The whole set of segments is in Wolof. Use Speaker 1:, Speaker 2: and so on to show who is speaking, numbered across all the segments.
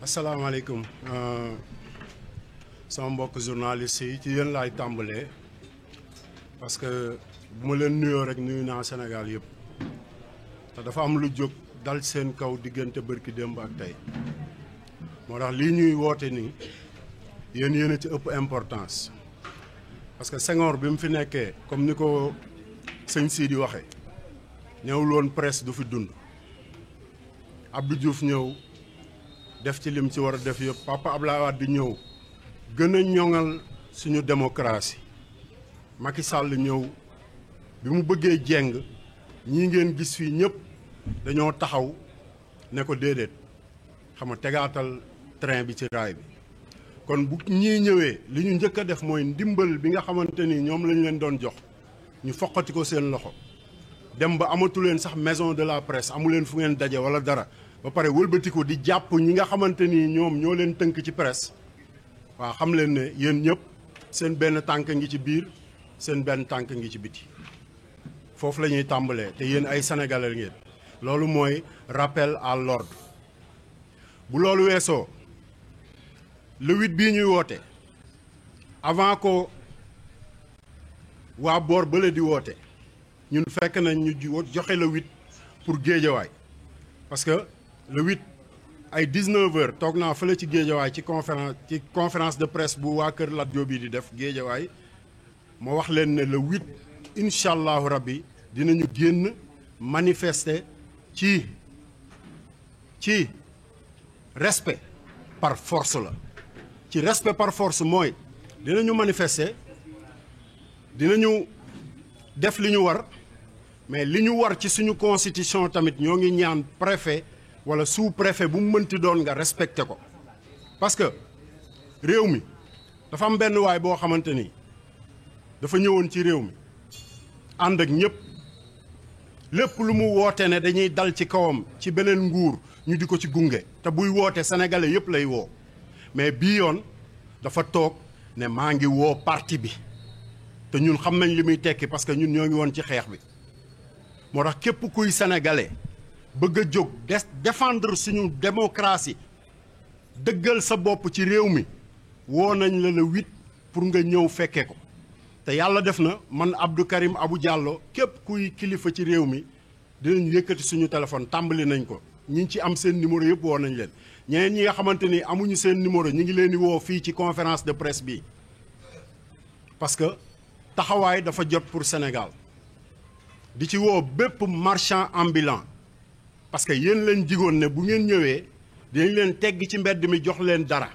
Speaker 1: asalaamaaleykum sama mbokk journaliste yi ci yéen laay tàmbalee parce que bu ma leen nuyoo rek nuyu naa Sénégal yëpp te dafa am lu jóg dal seen kaw diggante bërki démb ak tey moo tax lii ñuy woote nii yéen a ci ëpp importance parce que Senghor bi mu fi nekkee comme ni ko sëñ Sidi waxee ñëwul woon presse du fi dund Abdou Diouf ñëw def ci lim ci war a def yëpp Papa Abdoulaye Wade di ñëw gën a ñoŋal suñu démocratie Macky Sall ñëw bi mu bëggee jeng ñii ngeen gis fii ñëpp dañoo taxaw ne ko déedéet xam nga tegaatal train bi ci raay bi kon bu ñii ñëwee li ñu njëkk a def mooy ndimbal bi nga xamante ni ñoom lañ leen doon jox ñu foqati ko seen loxo dem ba amatu leen sax maison de la presse amu leen fu ngeen daje wala dara ba pare wëlbatiku di jàpp ñi nga xamante ni ñoom ñoo leen tënk ci presse waaw xam leen ne yéen ñëpp seen benn tànk ngi ci biir seen benn tànk ngi ci biti foofu la ñuy tàmbalee te yéen ay sénégalais ngeen loolu mooy rappel à l'ordre bu loolu weesoo le 8 bii ñuy woote avant ko waa boor bële di woote ñun fekk nañ ñu joxe le 8 pour géejawaay parce que le 8 ay 19h toog naa fële ci géejawaay ci conférence de presse bu waa kër Lat Diop bi di def géejawaay moo wax leen ne le 8 incha allahu rabbi dinañu génn manifester ci respect par force la ci respect par force mooy dinañu manifester dinañu def li ñu war mais li ñu war ci suñu constitution tamit ñoo ngi ñaan préfet wala sous-préfet bu mu mënti doon nga respecté ko parce que réew mi dafa am benn waay boo xamante ni dafa ñëwoon ci réew mi ànd ak ñëpp lépp lu mu woote ne dañuy dal ci kawam ci beneen nguur ñu di ko ci gunge te buy woote sénégalais yëpp lay woo mais bii yoon dafa toog ne maa ngi woo parti bi te ñun xam nañ li muy tekki parce que ñun ñoo ngi woon ci xeex bi moo tax képp kuy sénégalais bëgg a jóg défendre suñu démocratie dëggal sa bopp ci réew mi woo nañ la le 8 pour nga ñëw fekke ko te yàlla def na man Abdou Karim Abou Diallo képp kuy kilifa ci réew mi dinañ yëkkati suñu téléphone tàmbali nañ ko ñi ci am seen numéro yëpp woo nañ leen ñeneen ñi nga xamante ni amuñu seen numéro ñi ngi leen di woo fii ci conférence de presse bi parce que taxawaay dafa jot pour Sénégal di ci woo bépp marchand ambulant parce que yéen leen jigoon ne bu ngeen ñëwee dinañ leen tegg ci mbedd mi jox leen dara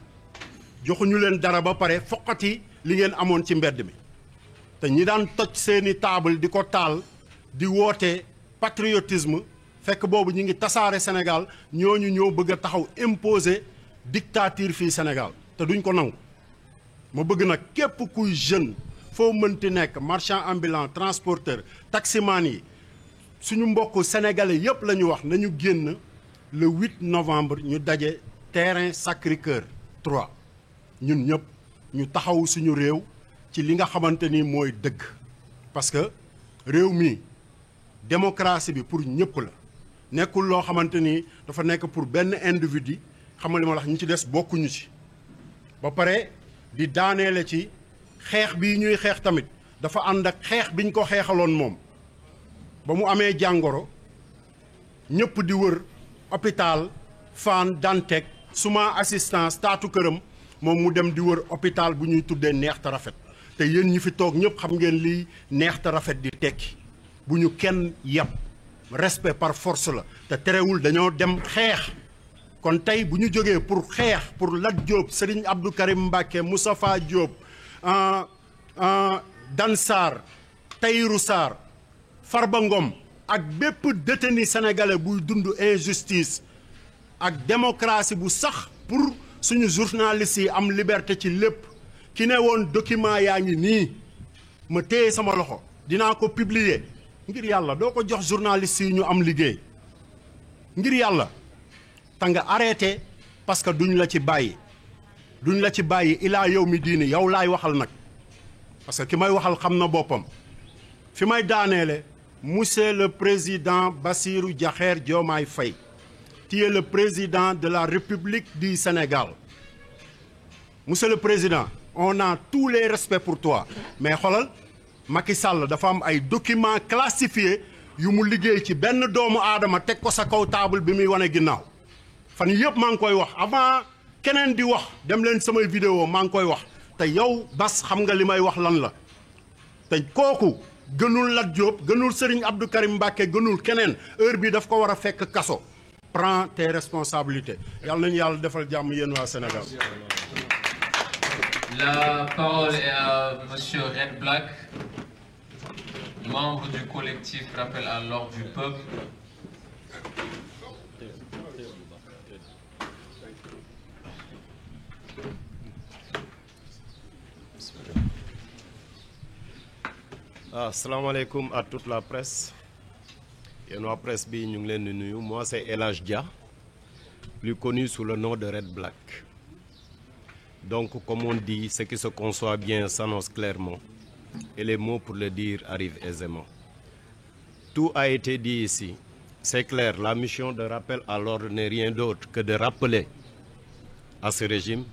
Speaker 1: joxuñu leen dara ba pare foqati li ngeen amoon ci mbedd mi te ñi daan toj seeni table di ko taal di woote patriotisme fekk boobu ñi ngi tasaare Sénégal ñooñu ñoo bëgg a taxaw imposer dictature fii Sénégal te duñ ko nangu ma bëgg nag képp kuy jeune foo mënti nekk marchand ambulant transporteur taximan yi suñu mbokk sénégalais yépp la ñu wax nañu génn le 8 novembre ñu daje terrain Sacré-Cœur 3 ñun ñëpp ñu taxaw suñu réew ci li nga xamante ni mooy dëgg parce que réew mi démocratie bi pour ñëpp la nekkul loo xamante ni dafa nekk pour benn individu xam nga li ma wax ñi ci des bokkuñu ci ba pare di daaneele ci xeex bii ñuy xeex tamit dafa ànd ak xeex biñ ko xeexaloon moom ba mu amee jàngoro ñëpp di wër hôpital Fann Dantec suma assistance taatu këram moom mu dem di wër hôpital bu ñuy tuddee neex te rafet te yéen ñi fi toog ñëpp xam ngeen lii neex te rafet di tekki bu ñu kenn yeb respect par force la te terewul dañoo dem xeex kon tey bu ñu jógee pour xeex pour Lat Diop Serigne Abdou Karim Mbacké Moustapha Diop Dan Sarr Tahirou Sarr Farba Ngom ak bépp détenu sénégalais buy dund injustice ak démocratie bu sax pour suñu journalistes yi am liberté ci lépp ki ne woon document yaa ngi nii ma téye sama loxo dinaa ko publier ngir yàlla doo ko jox journalistes yi ñu am liggéey ngir yàlla te nga arrêté parce que duñ la ci bàyyi ilaa yow mi diini yow laay waxal nag parce que ki may waxal xam na boppam fi may daaneele monsieur le président Bassirou Diakhar Diomaye Faye tu es le président de la République du Sénégal. Monsieur le Président, on a tous les respects pour toi. Mais xoolal Macky Sall dafa am ay documents classifiés yu mu liggéey ci benn doomu aadama teg ko sa kaw table bi muy wane ginnaaw. fan yëpp maa ngi koy wax avant keneen di wax dem leen samay vidéo maa ngi koy wax te yow Bass xam nga li may wax lan la te kooku gënul Lat Diop gënul Serigne Abdou Karim Mbacké gënul keneen heure bi daf ko war a fekk kaso. Prends tes responsabilités yàlla nañu yàlla defal jàmm yéen waa Sénégal.
Speaker 2: La parole est à Monsieur Red Black, membre du collectif Rappel à l'ordre du peuple.
Speaker 3: Assalamu alaikum à toute la presse. Et la presse bi ñu ngi leen di nuyu. Moi c'est El Hadj Dia, plus connu sous le nom de Red Black. Donc comme on dit, ce qui se conçoit bien s'annonce clairement et les mots pour le dire arrivent aisément. Tout a été dit ici. C'est clair, la mission de rappel à l'ordre n'est rien d'autre que de rappeler à ce régime,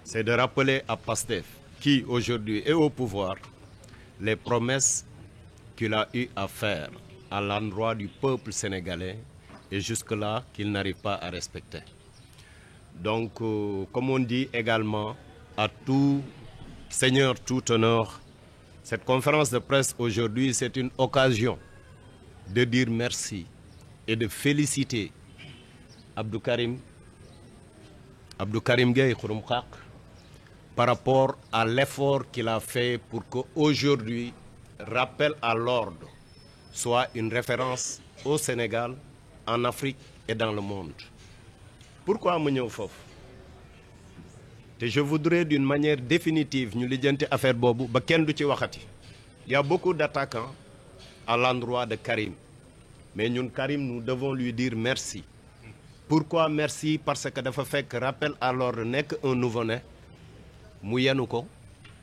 Speaker 3: c'est de rappeler à Pastef, qui aujourd'hui est au pouvoir, les promesses qu'il a eu à faire à l'endroit du peuple sénégalais et jusque-là qu'il n'arrive pas à respecter. Donc, comme on dit également, à tout seigneur, tout honneur, cette conférence de presse aujourd'hui, c'est une occasion de dire merci et de féliciter Abdou Karim Gueye Xurum Xaq par rapport à l'effort qu'il a fait pour qu'aujourd'hui, rappel à l'ordre soit une référence au Sénégal, en Afrique et dans le monde. Pourquoi mu ñëw foofu te je voudrais d'une manière définitive ñu lijjanti affaire boobu ba kenn du ci waxati. Il y a beaucoup d'attaquants à l'endroit de Karim, mais ñun Karim nous devons lui dire merci. Pourquoi merci? Parce que dafa fekk rappel à l'ordre nekk un nouveau-né mu yenu ko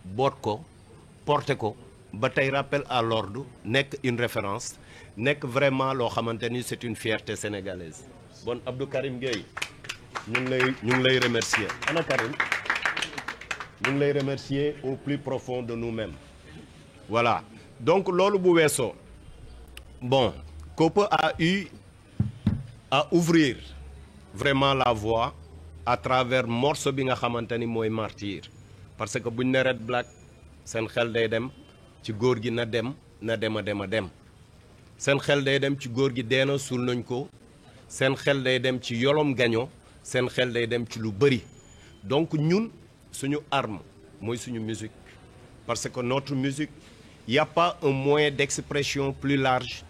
Speaker 3: boot ko porté ko ba tey rappel à l'ordre nekk une référence nekk vraiment loo xamante ni c'est une fierté sénégalaise. Bon Abdou Karim Gueye ñu ngi lay remercier. Ana Karim ñu ngi lay remercier au plus profond de nous-mêmes. Voilà donc loolu bu weesoo bon Kopa a eu à ouvrir vraiment la voie à travers morceau bi nga xamante ni mooy Martyr, parce que buñ ne Red Black seen xel day dem ci góor gi na dem seen xel day dem ci góor gi deena suul nañ ko, seen xel day dem ci Yolom Gaño, seen xel day dem ci lu bëri. Donc ñun suñu arme mooy suñu musique, parce que notre musique, il n'y a pas un moyen d'expression plus large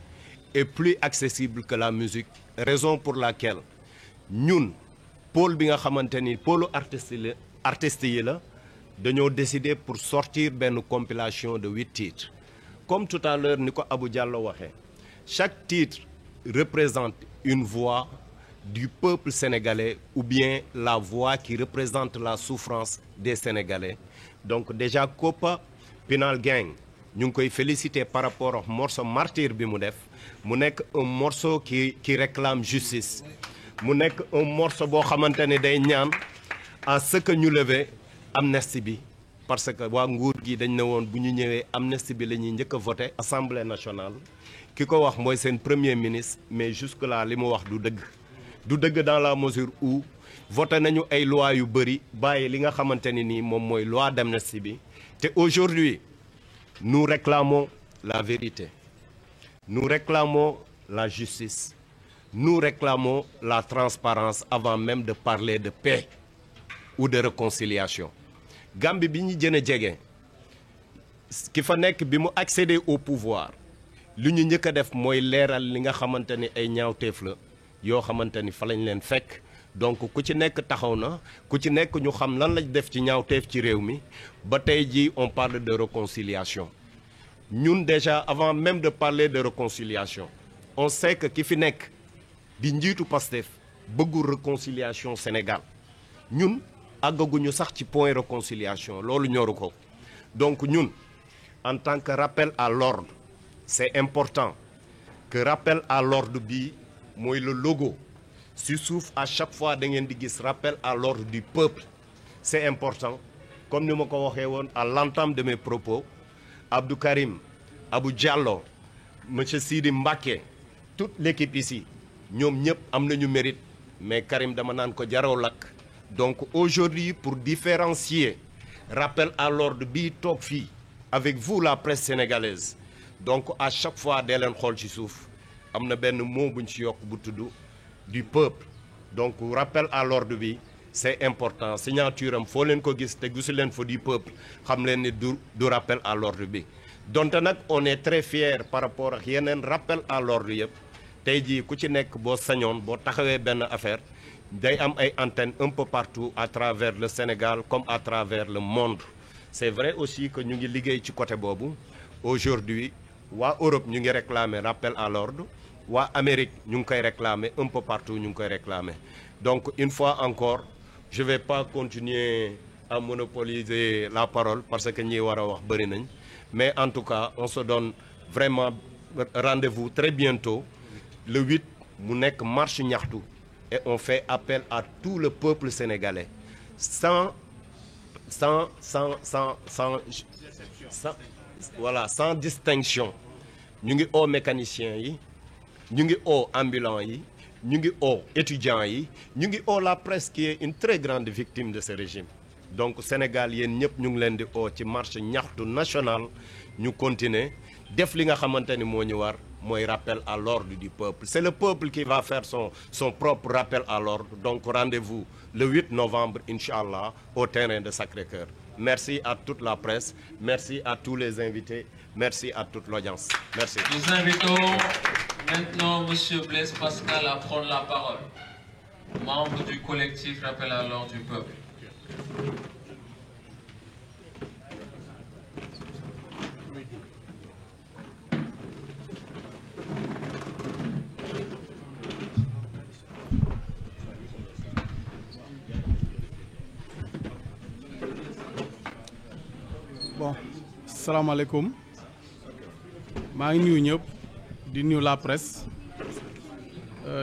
Speaker 3: et plus accessible que la musique, raison pour laquelle ñun pôle bi nga xamante ni pôle artiste yi la dañoo décider pour sortir benn compilation de 8 titres. Comme tout à l'heure ni ko Abou Diallo waxee, chaque titre représente une voix du peuple sénégalais ou bien la voix qui représente la souffrance des Sénégalais. Donc déjà Kopa Pinal Gang ñu ngi koy féliciter par rapport au morceau Martyr bi mu def, mu nekk un morceau qui réclame justice, mu nekk un morceau boo xamante ne day ñaan à ce que ñu lever amnistie bi, parce que waa nguur gi dañ ne woon bu ñu ñëwee amnistie bi la ñuy njëkk a voté Assemblée nationale. Ki ko wax mooy seen premier ministre, mais jusque là li mu wax du dëgg dans la mesure où voté nañu ay loi yu bëri bàyyi li nga xamante ni nii moom mooy loi d'amnistie bi. Te aujourd'hui nous réclamons la vérité, nous réclamons la justice, nous réclamons la transparence avant même de parler de paix ou de réconciliation. Gambie bi ñu gën a jege ki fa nekk bi mu accéder au pouvoir, li ñu njëkk a def mooy leeral li nga xamante ni ay ñaawteef la yoo xamante ni fa lañ leen fekk. Donc ku ci nekk taxaw na, ku ci nekk ñu xam lan lañ def ci ñaawteef ci réew mi ba tey jii on parle de réconciliation. Ñun déjà avant même de parler de réconciliation, on sait que ki fi nekk di njiitu Pastef bëggul réconciliation Sénégal. Ñun àggaguñu sax ci point réconciliation, loolu ñoru ko. Donc ñun en tant que rappel à l'ordre, c'est important que rappel à l'ordre bi mooy le logo si suuf à chaque fois da ngeen di gis rappel à l'ordre du peuple c'est important comme ni ma ko waxee woon à l'entame de mes propos Abdou Karim Abou Diallo monsieur Sidi Mbacké toute l'équipe ici ñoom ñëpp am nañu mérite mais Karim dama naan ko jaraw lakk donc aujourd'hui pour différencier rappel à l'ordre bii toog fii avec vous la presse sénégalaise donc à chaque fois dee leen xool ci suuf am na benn mot buñ ci yokk bu tudd du peuple donc rappel à l'ordre bi c'est important signature am foo leen ko gis te gisu leen fa du peuple xam leen ni du rappel à l'ordre bi donte nag on est très fier par rapport ak yeneen rappel à l'ordre yëpp tey jii ku ci nekk boo sañoon boo taxawee benn affaire day am ay antennes un peu partout à travers le Sénégal comme à travers le monde c'est vrai aussi que ñu ngi liggéey ci côté boobu aujourd'hui waa Europe ñu ngi réclamer rappel à l'ordre waa Amérique ñu ngi koy réclamer un peu partout ñu ngi koy réclamer donc une fois encore je vais pas continuer à monopoliser la parole parce que ñi war a wax bëri nañ mais en tout cas on se donne vraiment rendez-vous très bientôt le 8 mu nekk marche ñaxtu et on fait appel à tout le peuple sénégalais sans distinction ñu ngi oo mécaniciens yi ñu ngi oo ambulants yi ñu ngi oo étudiants yi ñu ngi oo la presse qui est une très grande victime de ce régime donc Sénégal yéen ñëpp ñu ngi leen di oo ci marche ñaxtu nationale ñu continuer def li nga xamante ni moo ñu war mooy rappel à l'ordre du peuple c'est le peuple qui va faire son propre rappel à l'ordre donc rendez-vous le 8 novembre inchallah au terrain de Sacré-Cœur merci à toute la presse merci à tous les invités merci à toute l'audience merci.
Speaker 2: Nous invitons maintenant monsieur Blaise Pascal à prendre la parole, membre du collectif Rappel à l'ordre du peuple.
Speaker 4: Bon, salaamaaleykum maa ngi nuyu ñëpp di nuyu la presse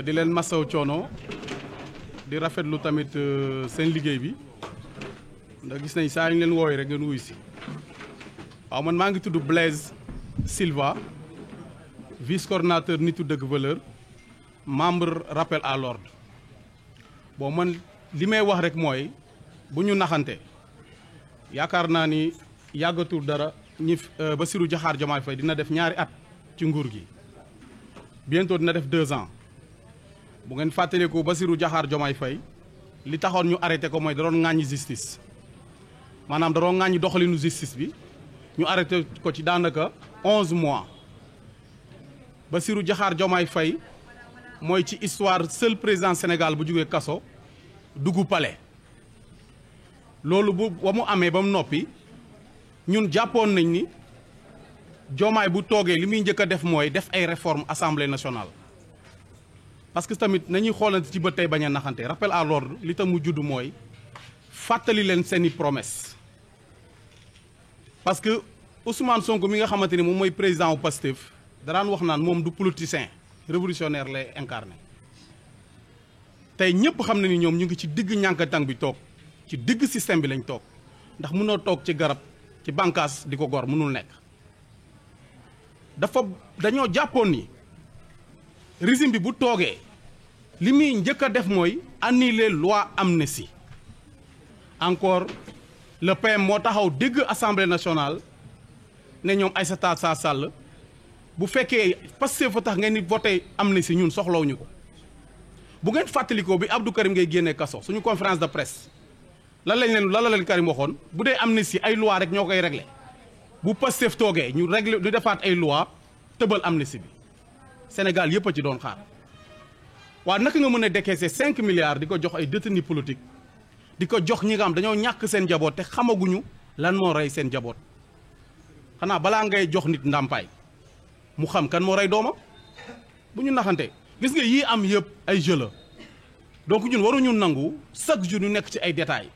Speaker 4: di leen masaw coono di rafetlu tamit seen liggéey bi ndax gis nañ saa ñu leen woowee rek ngeen wuy si waaw man maa ngi tudd Blaise Silva vice coordinateur nitu dëgg valeur membre rappel à l'ordre bon man li may wax rek mooy bu ñu naxante yaakaar naa ni yàggatul dara ñi Bassirou Diomaye Diakhar Faye dina def ñaari at ci nguur gi bientôt dina def 2 ans bu ngeen fàttaliku Bassirou Diomaye Faye li taxoon ñu arrêté ko mooy da doon ŋàññi justice maanaam da doon ŋàññi doxalinu justice bi ñu arrêté ko ci daanaka 11 mois Bassirou Diomaye Faye mooy ci histoire seul président Sénégal bu jógee kaso dugg palais loolu ba mu amee ba mu noppi ñun jàppoon nañ ni Diomaye bu toogee li muy njëkk a def mooy def ay réformes assemblée nationale parce que tamit nañuy xoolante ci ba tey bañ a naxante rappel à l'ordre li tam mu judd mooy fàttali leen seeni promesse parce que Ousmane Sonko mi nga xamante ni moom mooy président wu Pastef daraan wax naan moom du politicien révolutionnaire lay incarné tey ñëpp xam na ni ñoom ñu ngi ci digg ñànkatang bi toog ci digg système bi lañ toog ndax mënoo toog ci garab ci bànqaas di ko gor mënul nekk dañoo jàppoon ni régime bi bu toogee li muy njëkk a def mooy annuler loi amnistie encore le PM moo taxaw dégg assemblée nationale ne ñoom Aïssata Tall Sall bu fekkee Pastef fa tax ngeen ni voté amnistie ñun soxlawuñu ko bu ngeen fàttalikoo bi Abdou Karim ngay génnee kaso suñu conférence de presse lan la leen Karim waxoon bu dee amnistie ay loi rek ñoo koy réglé bu Pastef toogee ñu réglé ñu defaat ay loi tëbal amnistie bi Sénégal yëpp a ci doon xaar waaw naka nga mën a décaisser 5 milliards di ko jox ay détenus politiques di ko jox ñi nga xam dañoo ñàkk seen njaboot te xamaguñu lan moo rey seen njaboot xanaa balaa ngay jox nit ndàmpaay mu xam kan moo rey doomam bu ñu naxante gis nga yii am yëpp ay jeu la donc ñun waruñu nangu chaque jour ñu nekk ci ay détails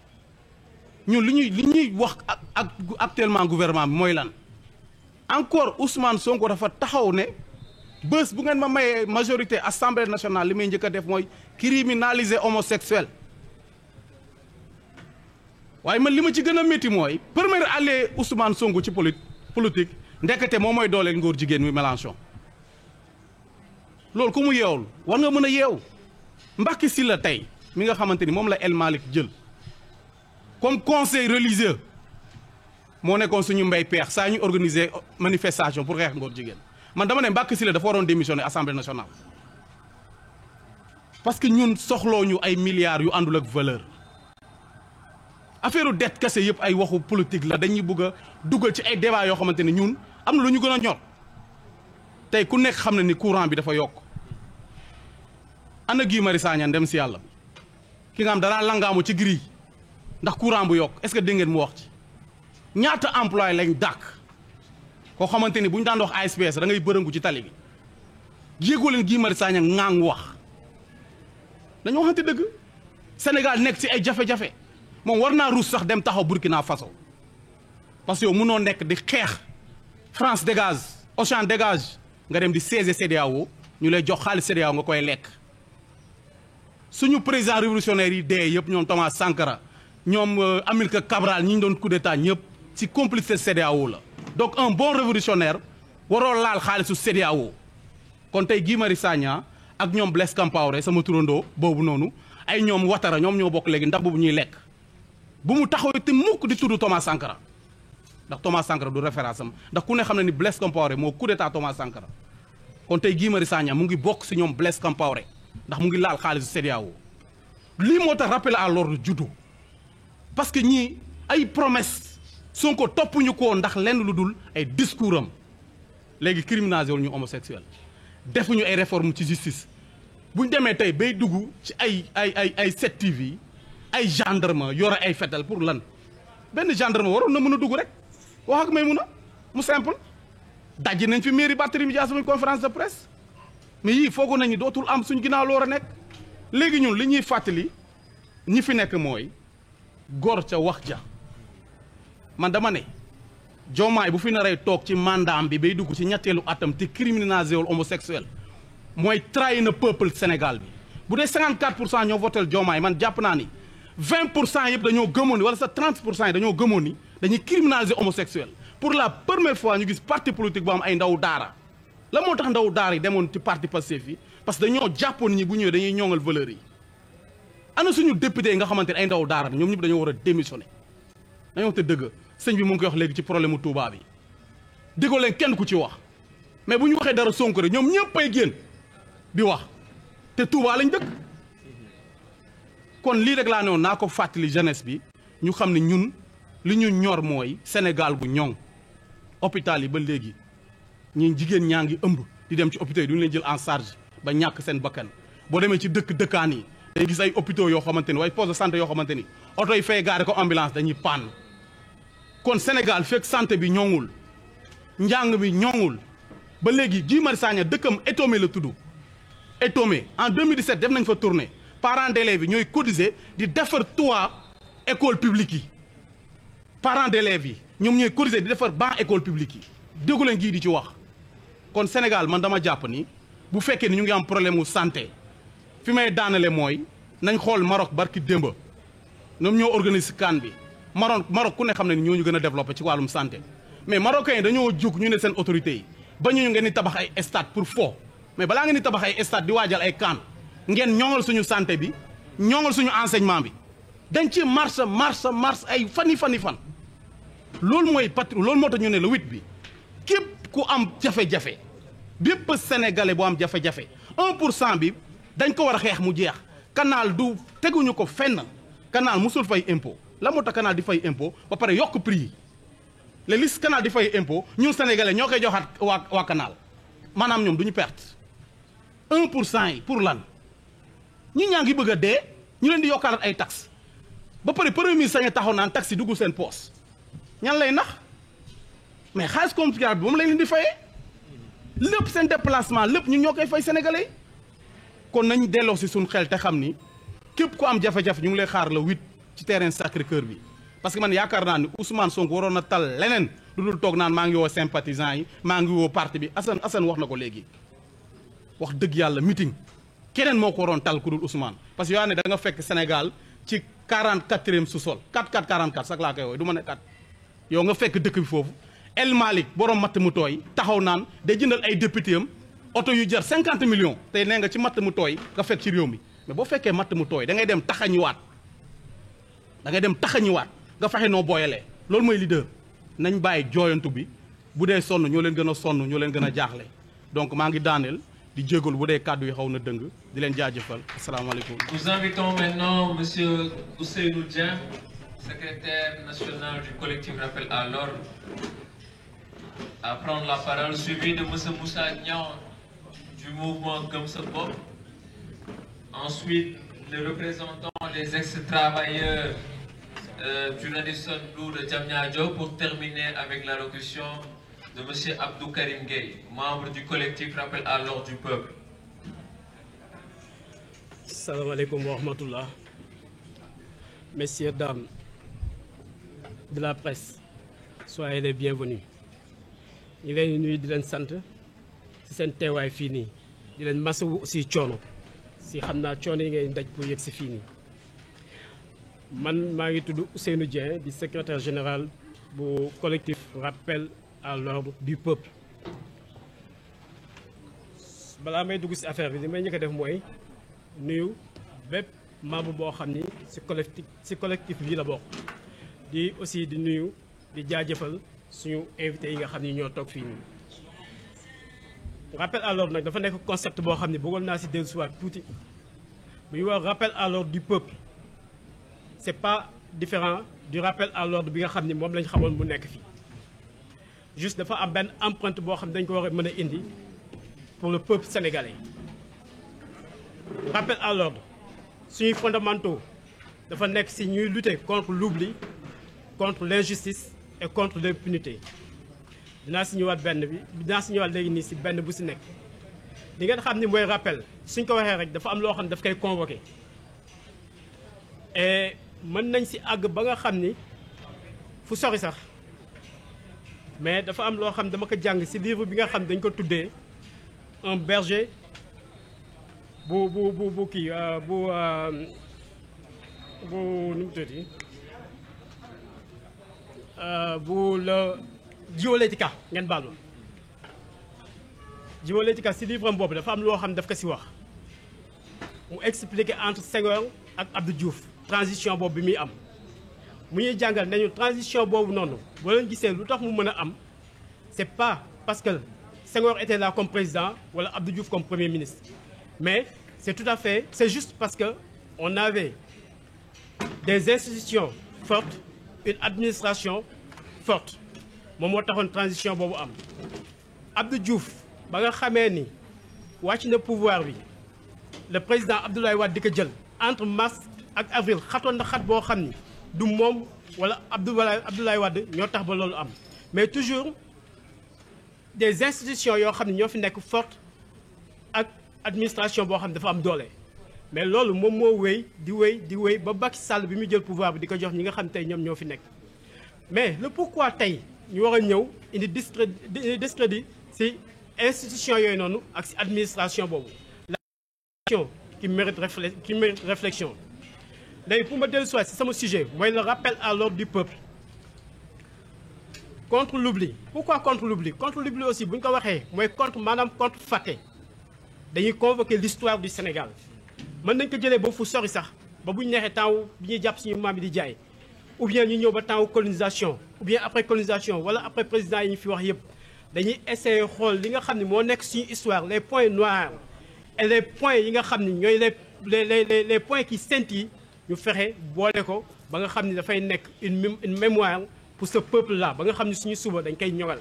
Speaker 4: ñun li ñuy wax ak actuellement gouvernement bi mooy lan encore Ousmane Sonko dafa taxaw ne bés bu ngeen ma mayee majorité assemblée nationale li may njëkk a def mooy criminaliser homosexuel waaye man li ma ci gën a métti mooy premier allié Ousmane Sonko ci politique ndekete moom mooy dooleel ngóor jigéen mi Mélenchon loolu ku mu yeewul war nga mën a yeew Mbacké Sylla tey mi nga xamante ni moom la El Malick jël comme conseil religieux moo nekkoon suñu mbay peex saa ñu organiser manifestation pour xeex ngóor jigéen man dama ne Mbacké Sylla dafa waroon démissionner assemblée nationale parce que ñun soxloo ñu ay milliards yu àndul ak valeur affaire dette kese yëpp ay waxu politique la dañuy bëgg a dugal ci ay débat yoo xamante ne ñun am na lu ñu gën a ñor tey ku nekk xam na ni courant bi dafa yokk ana Guy Marius Sagna dem si yàlla ki nga xam danaa langaamu ci gris ndax courant bu yokk est-ce que dégg ngeen mu wax ci ñaata emploi lañ dàkk koo xamante ni bu ñu daan wax ASPS da ngay bërëngu ci tali bi jéegoo leen Guy Marius Sagna ŋaang wax dañu waxante dëgg Sénégal nekk ci ay jafe-jafe moom war naa ruus sax dem taxaw Burkina Faso parce que yow mënoo nekk di xeex France dégage Auchan dégage nga dem di siège CEDEAO ñu lay jox xaalis CEDEAO nga koy lekk suñu président révolutionnaire yi dee yëpp ñoom Thomas Sankara ñoom Amilcar Cabral ñi ñu doon coup d'état ñëpp ci complicité CEDEAO la donc un bon révolutionnaire waroo laal xaalisu CEDEAO kon tey Guy Marius Sagna ak ñoom Blaise Compaoré sama turandoo boobu noonu ay ñoom Ouattara ñoom ñoo bokk léegi ndax boobu ñuy lekk bu mu taxaw te mukk di tudd Thomas Sankara ndax Thomas Sankara du référence am ndax ku ne xam ne ni Blaise Compaoré moo coup d'état Thomas Sankara kon tey Guy Marius Sagna mu ngi bokk si ñoom Blaise Compaoré ndax mu ngi laal xaalisu CEDEAO lii moo tax rappel à l'ordre juddu parce que ñii ay promesse Sonko toppuñu ko ndax lenn lu dul ay discours am léegi criminalisé wul ñu homosexuel defuñu ay réforme ci justice buñ demee tey bay dugg ci ay 7TV ay gendarme yore ay fetal pour lan benn gendarme waroon na mën a dugg rek wax ak may mun a mu simple dajji nañ fi mairie Barthélémy Dias suñu conférence de presse mais yii foogu nañu dootul am suñ ginnaaw loo war a nekk léegi ñun li ñuy fàttali ñi fi nekk mooy góor ca wax ja man dama ne Diomaye bu fi naree toog ci mandat bi bay dugg ci ñetteelu atam te criminalisé wul homosexuel mooy trahir na peuple Sénégal bi bu dee 54% ñoo votel Diomaye man jàpp naa ni 20% yëpp dañoo gëmoon ni wala sa 30% yi dañoo gëmoon ni dañuy criminaliser homosexuel pour la première fois ñu gis parti politique bu am ay ndaw daara la moo tax ndaw daara yi demoon ci parti Pastef yi parce que dañoo jàppoon ñi bu ñëwee dañuy ñoŋal valeurs yi ana suñu député yi nga xamante ne ay ndaw daara ñoom ñëpp dañoo war a démissionner dañoo te dëgg sëñ bi mu ngi koy wax léegi ci problème mu Touba bi déggoo leen kenn ku ci wax mais bu ñu waxee dara Sonko rek ñoom ñëpp ay génn di wax te Touba lañ dëkk kon lii rek laa ne woon naa ko fàttali jeunesse bi ñu xam ne ñun li ñu ñor mooy Sénégal gu ñoŋ hôpital yi ba léegi ñi jigéen ñaa ngi ëmb di dem ci hôpitaux yi duñu leen jël en charge ba ñàkk seen bakkan boo demee ci dëkkaan yi day gis ay hôpitaux yoo xamante ni waaye poste de santé yoo xamante ni oto yi fay gaare ko ambulance dañuy panne kon Sénégal fekk santé bi ñoŋul njàng bi ñoŋul ba léegi Guy Marius Sagna dëkkam Etomé la tudd Etomé en 2017 def nañ fa tournée parents d'élèves yi ñooy cotiser di defar toit école publique yi parents d'élèves yi ñoom ñooy cotiser di defar banc école publique yi déggu leen gii di ci wax kon Sénégal man dama jàpp ni bu fekkee ni ñu ngi am problème mu santé fi may daanale mooy nañ xool Maroc barki démba ñoom ñoo organise CAN bi Maroc ku ne xam ne ni ñoo ñu gën a développé ci wàllum santé mais marocains yi dañoo jóg ñu ne seen autorités yi ba ñu ngeen di tabax ay stade pour fo mais balaa ngeen di tabax ay stade di waajal ay CAN ngeen ñoŋal suñu santé bi ñoŋal suñu enseignement bi dañ ci marche ay fan loolu mooy loolu moo tax ñu ne le 8 bi képp ku am jafe-jafe bépp sénégalais bu am jafe-jafe 1% bi dañ ko war a xeex mu jeex canal du teguñu ko fenn canal musul fay impôt la moo tax canal di fay impôt ba pare yokk prix yi les listes canal di fay impôt ñun sénégalais ñoo koy joxaat waa canal maanaam ñoom du ñu perte 1% yi pour lan ñi ñaa ngi bëgg a dee ñu leen di yokkaat ay taxes ba pare premier ministre sañ taxaw naan taxes yi dugg seen poos ñan lay nax mais xaalis contribuable bi moom lañ leen di fayee lépp seen déplacement lépp ñun ñoo koy fay sénégalais kon nañ delloo si suñu xel te xam ni képp ku am jafe-jafe ñu ngi lay xaar le 8 ci terrain Sacré-Cœur bi parce que man yaakaar naa ni Ousmane Sonko waroon na tal leneen lu dul toog naan maa ngi woo sympathisants yi maa ngi woo parti bi Assane wax na ko léegi wax dëgg yàlla meeting keneen moo ko waroon tal ku dul Ousmane parce que yoo xam ne da nga fekk Sénégal ci 44e sous-sol 44 sax laa koy wooy du ma ne 4 yow nga fekk dëkk bi foofu El Malick borom matt mu tooy taxaw naan day jëndal ay député am oto yu jar 50 millions tey nee nga ci matt mu tooy nga fekk ci réew mi mais boo fekkee matt mu tooy da ngay dem taxañuwaat nga fexe noo booyalee loolu mooy leader nañ bàyyi jooyantu bi bu dee sonn ñoo leen gën a sonn ñoo leen gën a jaaxle donc maa ngi daaneel di jégalu bu dee kàddu yi xaw na dëng di leen jaajëfal asalaamaaleykum.
Speaker 2: Nous invitons maintenant monsieur Ousseynou Dieng, secrétaire national du collectif Rappel à l'ordre, à prendre la parole, suivi de monsieur Moussa Niang du mouvement Gëm Sa Bopp. Ensuite, le représentant des ex-travailleurs du Radisson Blu de Diamniadio pour terminer avec l'allocution de monsieur Abdou Karim Gueye, membre du collectif Rappel à l'ordre du peuple.
Speaker 5: Salam alaikum wa rahmatullah. Messieurs, dames de la presse, soyez les bienvenus. ñu leen di nuyu di leen sant ci seen teewaay fii nii di leen masawu aussi coono si xam naa coono yi ngay daj pour yegg si fii nii. man maa ngi tudd Ousseynou Dieng di secrétaire général bu collectif Rappel à l'ordre du peuple. balaa may dugg ci affaire bi li may njëkk a def mooy nuyu bépp membre boo xam ni ci collectif bii la bokk di aussi di nuyu di jaajëfal suñu invité yi nga xam ni ñoo toog fii nii. Rappel à l'ordre nag dafa nekk concept boo xam ni bëggoon naa ci dellusiwaat tuuti bu ñuy wax rappel à l'ordre du peuple. C'est pas différent du rappel à l'ordre bi nga xam ni moom lañ xamoon mu nekk fii juste dafa am benn empreinte boo xam ne dañ ko war a mën a indi pour le peuple sénégalais. Rappel à l'ordre suñuy fondamentaux dafa nekk si ñuy lutter contre l'oubli, contre l'injustice et contre l'impunité. dinaa si ñëwaat léegi nii si benn bu si nekk li ngeen xam ni mooy rappel suñ ko waxee rek dafa am loo xam ne daf koy convoqué et mën nañ si àgg ba nga xam ni fu sori sax mais dafa am loo xam dama ko jàng si livre bi nga xam dañ ko tuddee un berger bu nu mu tuddati bu la Diolétika ngeen baal ma Diolétika si livre am boobu dafa am loo xam daf ko si wax mu expliquer entre Senghor ak Abdou Diouf transition boobu bi muy am mu ñuy jàngal nañu transition boobu noonu boo leen gisee lu tax mu mën a am c'est pas parce que Senghor était là comme président wala Abdou Diouf comme premier ministre mais c'est tout à fait c'est juste parce que on avait des institutions fortes une administration forte moom moo taxoon transition boobu am. Abdou Diouf ba nga xamee ni wàcc na pouvoir bi le président Abdoulaye Wade di ko jël entre mars ak avril xatoon na xat boo xam ni du moom wala Abdoulaye Wade ñoo tax ba loolu am mais toujours des institutions yoo xam ne ñoo fi nekk forte ak administration boo xam ne dafa am doole mais loolu moom moo wéy di wéy ba Macky Sall bi mu jël pouvoir bi di ko jox ñi nga xam tey ñoom ñoo fi nekk mais le pourquoi tey ñu war a ñëw indi discrédit ci institution yooyu noonu ak ci administration boobu la question qui mérite réflexion léegi pour ma dellu soit ci sama sujet mooy le rappel à l'ordre du peuple contre l'oubli. Pourquoi contre l'oubli? Contre l'oubli aussi bu ñu ko waxee mooy contre fàtte dañuy convoquer l'histoire du Sénégal mën nañ ko jëlee ba fu sori sax ba bu ñu neexee temps bi ñuy jàpp suñu maam yi di jaay ou bien ñu ñëw ba temps colonisation ou bien après colonisation wala après président yi ñu fi wax yëpp dañuy essayer xool li nga xam ne moo nekk suñu histoire les points noirs et les points yi nga xam ne ñooy les points qui scintillent ñu fexe boole ko ba nga xam ne dafay nekk une mémoire pour ce peuple là ba nga xam ne suñu suba dañ koy ñoŋal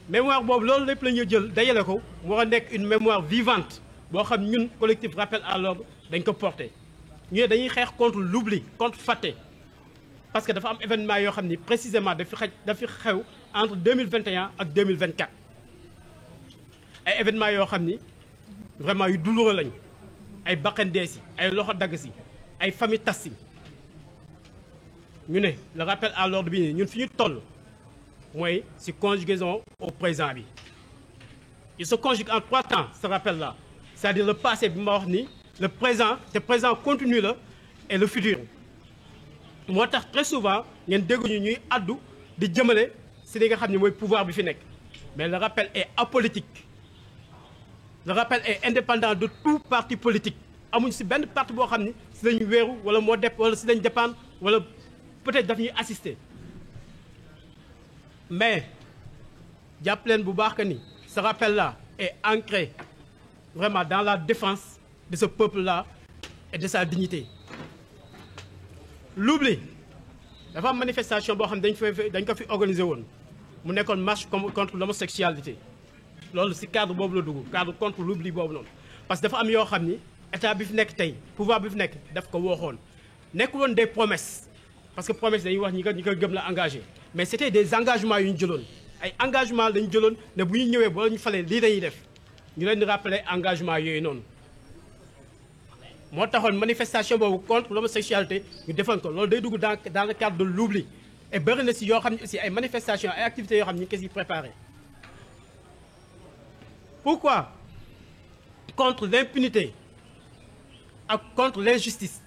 Speaker 5: mémoire boobu loolu lépp la ñuy jël dajale ko mu war a nekk une mémoire vivante boo xam ñun collectif rappel à l'ordre dañ ko porté ñu ne dañuy xeex contre l'oubli contre fàtte parce que dafa am événement yoo xam ni précisément dafi xew entre 2021 ak 2024 ay événements yoo xam ni vraiment yu douloureux lañu ay bakkan dee si ay loxo dagg si ay famille tas si ñu ne le rappel à l'ordre bi ñun fi ñu toll mooy si conjugaison au présent bi il se conjugue en 3 temps ce rappel là c'est-à-dire le passé bi ma wax ni le présent te présent continu la et le futur moo tax très souvent ngeen dégguñu ñuy addu di jëmale si li nga xam ne mooy pouvoir bi fi nekk mais le rappel est apolitique le rappel est indépendant de tout parti politique amuñ si benn parti boo xam ni si lañu wéeru wala moo dep wala si lañ dépendre wala peut-être daf ñuy assister mais jàpp leen bu baax que ni ce rappel là est ancré vraiment dans la défense de ce peuple là et de sa dignité. L'oubli dafa am manifestation boo xam ne dañ ko fi organiser woon mu nekkoon marche contre l'homosexualité loolu si cadre boobu la dugg cadre contre l'oubli boobu noonu parce que dafa am yoo xam ni état bi fi nekk tey pouvoir bi fi nekk daf ko waxoon nekkul woon des promesses parce que promesse dañuy wax ñi ko gëm la engagé mais c'était des engagements yu ñu jëloon ay engagements lañu jëloon ne bu ñu ñëwee ba ñu falee lii dañuy def ñu leen di rappeler engagement yooyu noonu moo taxoon manifestation boobu contre l'homosexualité ñu defoon ko loolu day dugg dans le cadre de l'oubli et bëri na si yoo xam ne aussi ay manifestations ay activités yoo xam ne ñu ngi ko si préparé. Pourquoi contre l'impunité ak contre l'injustice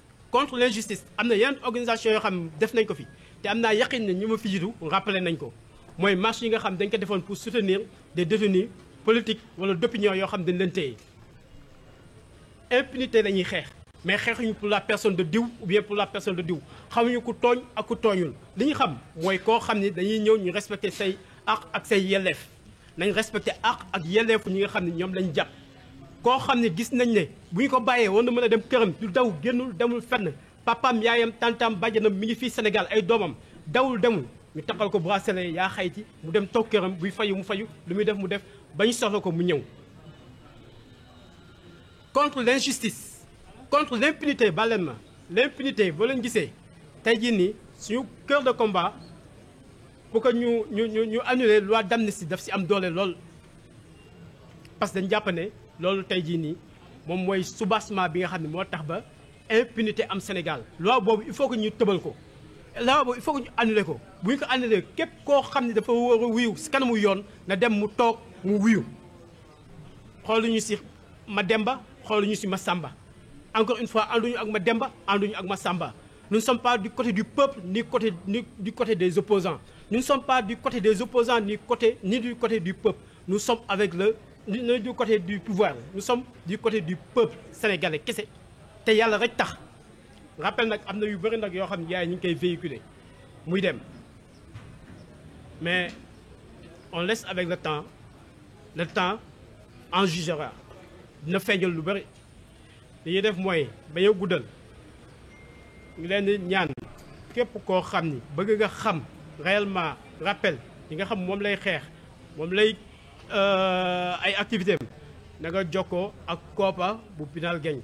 Speaker 5: am na yeneen organisation yoo xam ne def nañ ko fi te am naa yaqin ne ñu ma fi jiitu rappelé nañ ko mooy marche yi nga xam dañ ko defoon pour soutenir des détenus politiques wala d'opinion yoo xam dañ leen téye impunité la ñuy xeex mais xeexuñu pour la personne de diw ou bien pour la personne de diw xamuñu ku tooñ ak ku tooñul li ñu xam mooy koo xam ni dañuy ñëw ñu respecter say àq ak say yelleef nañ respecter àq ak yelleefu ñi nga xam ne ñoom lañ jàpp koo xam ne gis nañ ne bu ñu ko bàyyee war na mën a dem këram du daw génnul demul fenn papaam yaayam tantam bàjjanam mi ngi fii Sénégal ay doomam dawul demul ñu takkal ko bracelet yaa xayti mu dem toog këram buy fayu mu fayu lu muy def mu def ba ñu soxla ko mu ñëw contre l'injustice contre l'impunité baleen ma l'impunité boo leen gisee tey jii nii suñu cœur de combat pour que ñu annuler loi d'amnistie daf si am doole lool parce que dañu jàpp ne loolu tey jii nii moom mooy soubassement bi nga xam ne moo tax ba impunité am Sénégal loi boobu il faut que ñu tëbal ko loi boobu il faut que ñu annuler ko bu ñu ko annuler képp koo xam ne dafa war a wuyu si kanamu yoon na dem mu toog mu wuyu xooluñu si Mademba xooluñu si Massamba encore une fois ànduñu ak Mademba ànduñu ak Massamba nous ne sommes pas du côté du peuple ni du côté des opposants nous ne sommes pas du côté des opposants ni du côté du peuple nous sommes avec ni du côté du pouvoir nous sommes du côté du peuple sénégalais kese te yàlla rek tax rappel nag am na yu bëri nag yoo xam ne yaay ñu ngi koy véhiculer muy dem mais on laisse avec le temps en jugera dina feeñal lu bëri li ñuy def mooy bañ a guddal ngi leen di ñaan képp koo xam ni bëgg nga xam réellement rappel yi nga xam moom lay xeex moom lay ay activité am na nga jokkoo ak Kopa bu Pinal Gagne